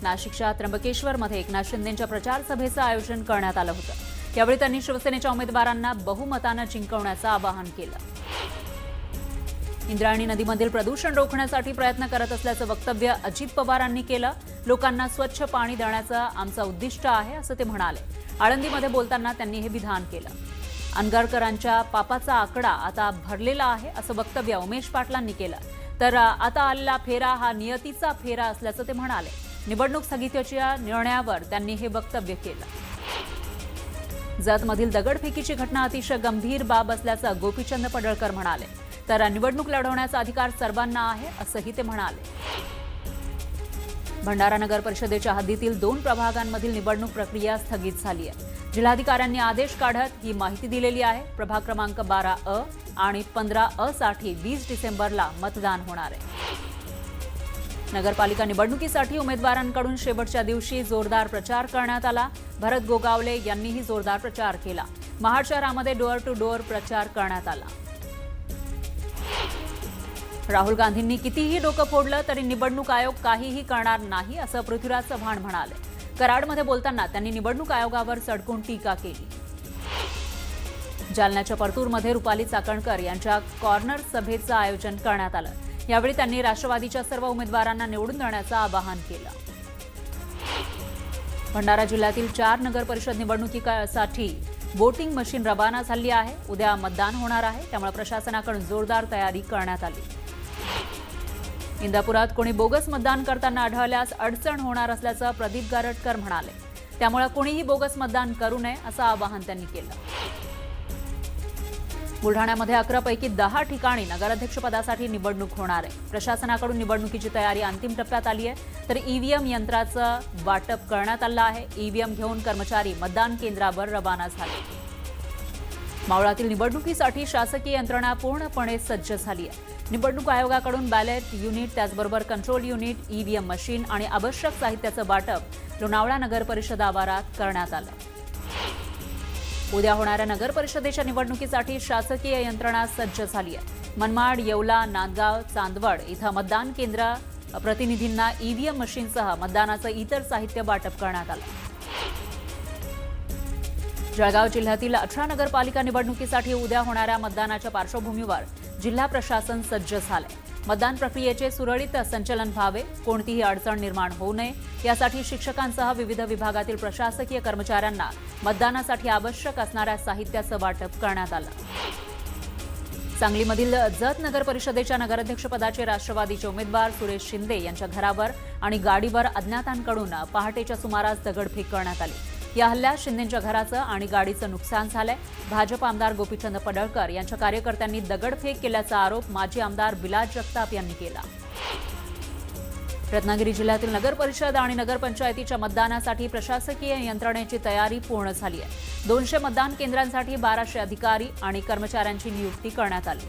नाशिकच्या त्र्यंबकेश्वरमध्ये एकनाथ शिंदेंच्या प्रचार सभेचं आयोजन करण्यात आलं होतं। यावेळी त्यांनी शिवसेनेच्या उमेदवारांना बहुमतानं जिंकवण्याचं आवाहन केलं। इंद्रायणी नदीमधील प्रदूषण रोखण्यासाठी प्रयत्न करत असल्याचं वक्तव्य अजित पवारांनी केलं। लोकांना स्वच्छ पाणी देण्याचं आमचं उद्दिष्ट आहे असं ते म्हणाले। आळंदीमध्ये बोलताना त्यांनी हे विधान केलं। अनगरकरांच्या पापाचा आकडा आता भरलेला आहे असं वक्तव्य उमेश पाटलांनी केलं। तर आता आलेला फेरा हा नियतीचा फेरा असल्याचं ते म्हणाले। निवडणूक स्थगितीच्या निर्णयावर त्यांनी हे वक्तव्य केलं। जतमधील दगडफेकीची घटना अतिशय गंभीर बाब असल्याचं गोपीचंद पडळकर म्हणाले। तर निवडणूक लढवण्याचा अधिकार सर्वांना आहे असंही ते म्हणाले। भंडारा नगर परिषदेच्या हद्दीतील 2 प्रभागांमधील निवडणूक प्रक्रिया स्थगित झाली आहे। जिल्हाधिकाऱ्यांनी आदेश काढत ही माहिती दिलेली आहे। प्रभाग क्रमांक 12 आणि 15 साठी 20 डिसेंबरला मतदान होणार आहे। नगरपालिका निवडणुकीसाठी उमेदवारांकडून शेवटच्या दिवशी जोरदार प्रचार करण्यात आला। भरत गोगावले यांनीही जोरदार प्रचार केला। महाड शहरामध्ये डोअर टू डोअर प्रचार करण्यात आला। राहुल गांधींनी कितीही डोकं फोडलं तरी निवडणूक आयोग काहीही करणार नाही असं पृथ्वीराज चव्हाण म्हणाले। कराडमध्ये बोलताना त्यांनी निवडणूक आयोगावर सडकून टीका केली। जालन्याच्या परतूरमध्ये रुपाली चाकणकर यांच्या कॉर्नर सभेचं आयोजन करण्यात आलं। यावेळी त्यांनी राष्ट्रवादीच्या सर्व उमेदवारांना निवडून देण्याचं आवाहन केलं। भंडारा जिल्ह्यातील 4 नगर परिषद निवडणुकीसाठी वोटिंग मशीन रवाना झाली आहे। उद्या मतदान होणार आहे, त्यामुळे प्रशासनाकडून जोरदार तयारी करण्यात आली। इंदापुरात कोणी बोगस मतदान करताना आढळल्यास अडचण होणार असल्याचं प्रदीप गारटकर म्हणाले। त्यामुळे कोणीही बोगस मतदान करू नये असं आवाहन त्यांनी केलं। बुलढाण्यामध्ये 11 पैकी 10 ठिकाणी नगराध्यक्षपदासाठी निवडणूक होणार आहे। प्रशासनाकडून निवडणुकीची तयारी अंतिम टप्प्यात आली आहे। तर ईव्हीएम यंत्राचं वाटप करण्यात आलं आहे। ईव्हीएम घेऊन कर्मचारी मतदान केंद्रावर रवाना झाले। मावळातील निवडणुकीसाठी शासकीय यंत्रणा पूर्णपणे सज्ज झाली आहे। निवडणूक आयोगाकडून बॅलेट युनिट, त्याचबरोबर कंट्रोल युनिट, ईव्हीएम मशीन आणि आवश्यक साहित्याचं वाटप लोणावळा नगर परिषद आवारात करण्यात आलं। उद्या होणाऱ्या नगर परिषदेच्या निवडणुकीसाठी शासकीय यंत्रणा सज्ज झाली आहे। मनमाड, येवला, नांदगाव, चांदवड इथं मतदान केंद्र प्रतिनिधींना ईव्हीएम मशीनसह मतदानाचं इतर साहित्य वाटप करण्यात आलं। जळगाव जिल्ह्यातील 18 नगरपालिका निवडणुकीसाठी उद्या होणाऱ्या मतदानाच्या पार्श्वभूमीवर जिल्हा प्रशासन सज्ज झालंय। मतदान प्रक्रियेचे सुरळीत संचालन व्हावे, कोणतीही अडचण निर्माण होऊ नये यासाठी शिक्षकांसह विविध विभागातील प्रशासकीय कर्मचाऱ्यांना मतदानासाठी आवश्यक असणाऱ्या साहित्याचं वाटप करण्यात आलं। सांगलीमधील जत नगर परिषदेच्या नगराध्यक्षपदाचे राष्ट्रवादीचे उमेदवार सुरेश शिंदे यांच्या घरावर आणि गाडीवर अज्ञातांकडून पहाटेच्या सुमारास दगडफेक करण्यात आली। या हल्ल्यात शिंदेंच्या घराचं आणि गाडीचं नुकसान झालंय। भाजप आमदार गोपीचंद पडळकर यांच्या कार्यकर्त्यांनी दगडफेक केल्याचा आरोप माजी आमदार बिलाज जगताप यांनी केला। रत्नागिरी जिल्ह्यातील नगर परिषद आणि नगरपंचायतीच्या मतदानासाठी प्रशासकीय यंत्रणेची तयारी पूर्ण झाली आहे। 200 मतदान केंद्रांसाठी 1200 अधिकारी आणि कर्मचाऱ्यांची नियुक्ती करण्यात आली।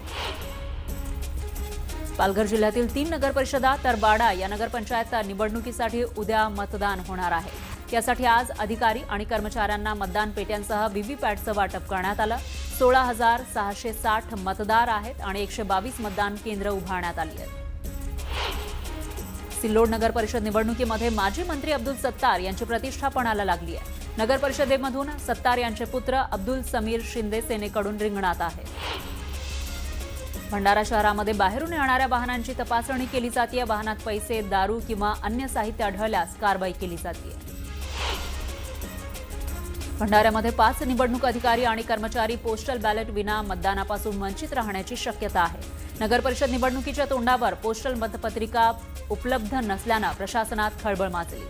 पालघर जिल्ह्यातील 3 नगर परिषदा तर बाडा या नगरपंचायत निवडणुकीसाठी उद्या मतदान होणार आहे। यासाठी आज अधिकारी आणि कर्मचाऱ्यांना मतदान पेट्यांसह व्हीव्हीपॅटचं वाटप करण्यात आलं। 16,660 मतदार आहेत आणि 122 मतदान केंद्र उभारण्यात आली आहेत। सिल्लोड नगर परिषद निवडणुकीमध्ये माजी मंत्री अब्दुल सत्तार यांची प्रतिष्ठा पणाला लागली आहे। नगर परिषदेमधून सत्तार यांचे पुत्र अब्दुल समीर शिंदे सेनेकडून रिंगणात आहेत। भंडारा शहरामध्ये बाहेरून येणाऱ्या वाहनांची तपासणी केली जाते। वाहनात पैसे, दारू किंवा अन्य साहित्य आढळल्यास कारवाई केली जाते। भंडाऱ्यामध्ये 5 निवडणूक अधिकारी आणि कर्मचारी पोस्टल बॅलेट विना मतदानापासून वंचित राहण्याची शक्यता आहे। नगर परिषद निवडणुकीच्या तोंडावर पोस्टल मतपत्रिका उपलब्ध नसल्यानं प्रशासनात खळबळ माजली।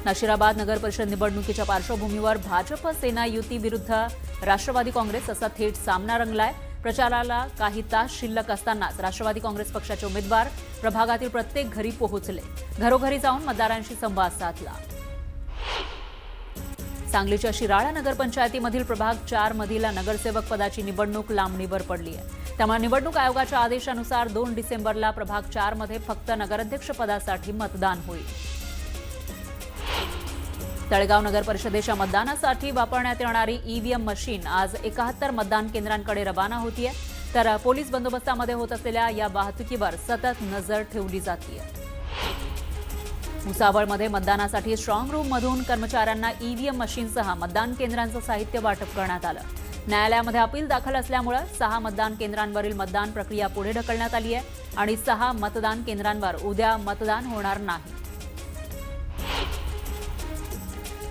नशिराबाद नगर परिषद निवडणुकीच्या पार्श्वभूमीवर भाजप सेना युती विरुद्ध राष्ट्रवादी काँग्रेस असा थेट सामना रंगलाय। प्रचाराला काही तास शिल्लक असतानाच राष्ट्रवादी काँग्रेस पक्षाचे उमेदवार प्रभागातील प्रत्येक घरी पोहोचले। घरोघरी जाऊन मतदारांशी संवाद साधला। सांगलीच्या शिराळा नगरपंचायतीमधील प्रभाग 4 मधील नगरसेवक पदाची निवडणूक लांबणीवर पडली आहे। त्यामुळे निवडणूक आयोगाच्या आदेशानुसार 2 डिसेंबरला प्रभाग 4 मध्ये फक्त नगराध्यक्ष पदासाठी मतदान होईल। तळेगाव नगर परिषदेच्या मतदानासाठी वापरण्यात येणारी ईव्हीएम मशीन आज 71 मतदान केंद्रांकडे रवाना होतीये। तर पोलीस बंदोबस्तामध्ये होत असलेल्या या वाहतुकीवर सतत नजर ठेवली जाते। भुसावळमध्ये मतदानासाठी स्ट्रॉंग रूममधून कर्मचाऱ्यांना ईव्हीएम मशीनसह मतदान केंद्रांचं साहित्य वाटप करण्यात आलं. न्यायालयामध्ये अपील दाखल असल्यामुळे 6 मतदान केंद्रांवरील मतदान प्रक्रिया पुढे ढकलण्यात आली आहे आणि 6 मतदान केंद्रांवर उद्या मतदान होणार नाही.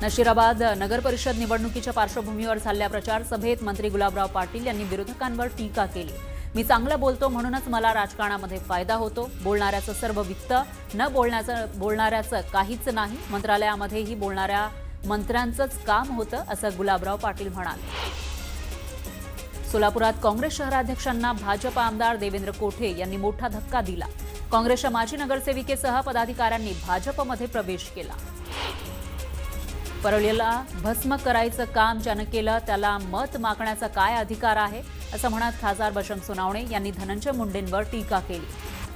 नशिराबाद नगर परिषद निवडणुकीच्या पार्श्वभूमीवर झालेल्या प्रचार सभेत मंत्री गुलाबराव पाटील यांनी विरोधकांवर टीका केली. मी चांगलं बोलतो म्हणूनच मला राजकारणामध्ये फायदा होतो. बोलणाऱ्याचं सर्व विकत, न बोलणाऱ्याचं काहीच नाही. मंत्रालयामध्येही बोलणाऱ्या मंत्र्यांचंच काम होतं, असं गुलाबराव पाटील म्हणाले. सोलापुरात काँग्रेस शहराध्यक्षांना भाजप आमदार देवेंद्र कोठे यांनी मोठा धक्का दिला. काँग्रेसच्या माजी नगरसेविकेसह पदाधिकाऱ्यांनी भाजपमध्ये प्रवेश केला. परळीला भस्म करायचं काम ज्यानं केलं त्याला मत मागण्याचा काय अधिकार आहे, असं म्हणत खासदार बजरंग सोनवणे यांनी धनंजय मुंडेंवर टीका केली.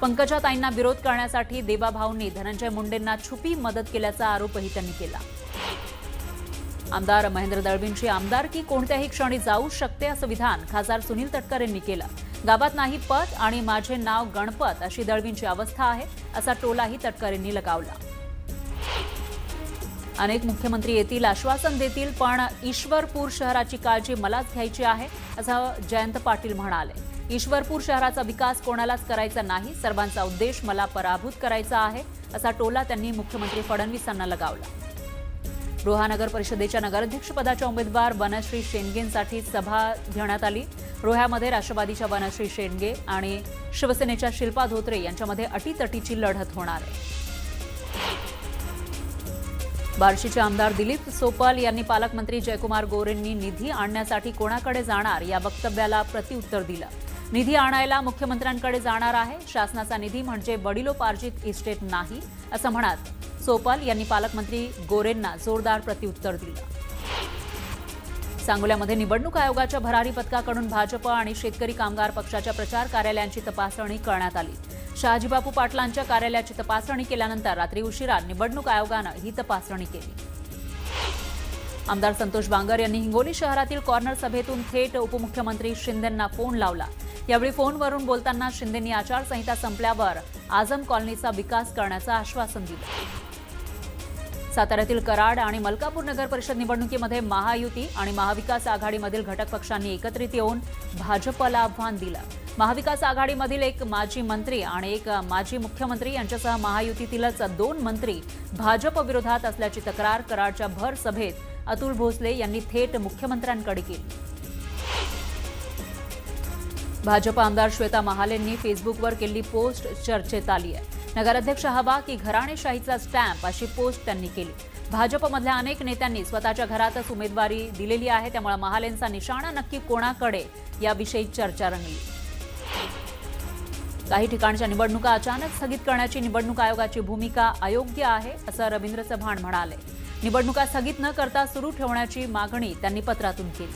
पंकजाताईंना विरोध करण्यासाठी देवाभाऊंनी धनंजय मुंडेंना छुपी मदत केल्याचा आरोपही त्यांनी केला. आमदार महेंद्र दळवींची आमदारकी कोणत्याही क्षणी जाऊ शकते असं विधान खासदार सुनील तटकरे यांनी केलं. गावात नाही पत आणि माझे नाव गणपत अशी दळवींची अवस्था आहे, असा टोलाही तटकरेंनी लगावला. अनेक मुख्यमंत्री येतील, आश्वासन देतील, पण ईश्वरपूर शहराची काळजी मलाच घ्यायची आहे, असं जयंत पाटील म्हणाले. ईश्वरपूर शहराचा विकास कोणालाच करायचा नाही, सर्वांचा उद्देश मला पराभूत करायचा आहे, असा टोला त्यांनी मुख्यमंत्री फडणवीसांना लगावला. रोहा नगर परिषदेच्या नगराध्यक्षपदाच्या उमेदवार वनश्री शेंडगेंसाठी सभा घेण्यात आली. रोह्यामध्ये राष्ट्रवादीच्या वनश्री शेंडगे आणि शिवसेनेच्या शिल्पा धोत्रे यांच्यामध्ये अटीतटीची लढत होणार आहे. बार्शीचे आमदार दिलीप सोपल यांनी पालकमंत्री जयकुमार गोरेंनी निधी आणण्यासाठी कोणाकडे जाणार या वक्तव्याला प्रत्युत्तर दिलं. निधी आणायला मुख्यमंत्र्यांकडे जाणार आहे. शासनाचा निधी म्हणजे वडिलोपार्जित इस्टेट नाही, असं म्हणत सोपल यांनी पालकमंत्री गोरेंना जोरदार प्रत्युत्तर दिलं. सांगोल्यामध्ये निवडणूक आयोगाच्या भरारी पथकाकडून भाजप आणि शेतकरी कामगार पक्षाच्या प्रचार कार्यालयांची तपासणी करण्यात आली. शहाजीबापू पाटलांच्या कार्यालयाची तपासणी केल्यानंतर रात्री उशिरा निवडणूक आयोगानं ही तपासणी केली. आमदार संतोष बांगर यांनी हिंगोली शहरातील कॉर्नर सभेतून थेट उपमुख्यमंत्री शिंदेंना फोन लावला. यावेळी फोनवरून बोलताना शिंदेंनी आचारसंहिता संपल्यावर आझम कॉलनीचा विकास करण्याचं आश्वासन दिलं. साताऱ्यातील कराड आणि मलकापूर नगर परिषद निवडणुकीमध्ये महायुती आणि महाविकास आघाडीमधील घटक पक्षांनी एकत्रित येऊन भाजपला आव्हान दिलं. महाविकास आघाडीमधील एक माजी मंत्री आणि एक माजी मुख्यमंत्री यांच्यासह महायुतीतीलच 2 मंत्री भाजप विरोधात असल्याची तक्रार कराडच्या भर सभेत अतुल भोसले यांनी थेट मुख्यमंत्र्यांकडे केली. भाजप आमदार श्वेता महालेंनी फेसबुकवर केलेली पोस्ट चर्चेत आली आहे. नगराध्यक्ष हवा की घराणेशाहीचा स्टॅम्प अशी पोस्ट त्यांनी केली. भाजपमधल्या अनेक नेत्यांनी स्वतःच्या घरातच उमेदवारी दिलेली आहे, त्यामुळे महालेंचा निशाणा नक्की कोणाकडे याविषयी चर्चा रंगली. काही ठिकाणच्या निवडणुका अचानक स्थगित करण्याची निवडणूक आयोगाची भूमिका अयोग्य आहे, असं रवींद्र चव्हाण म्हणाले. निवडणुका स्थगित न करता सुरू ठेवण्याची मागणी त्यांनी पत्रातून केली.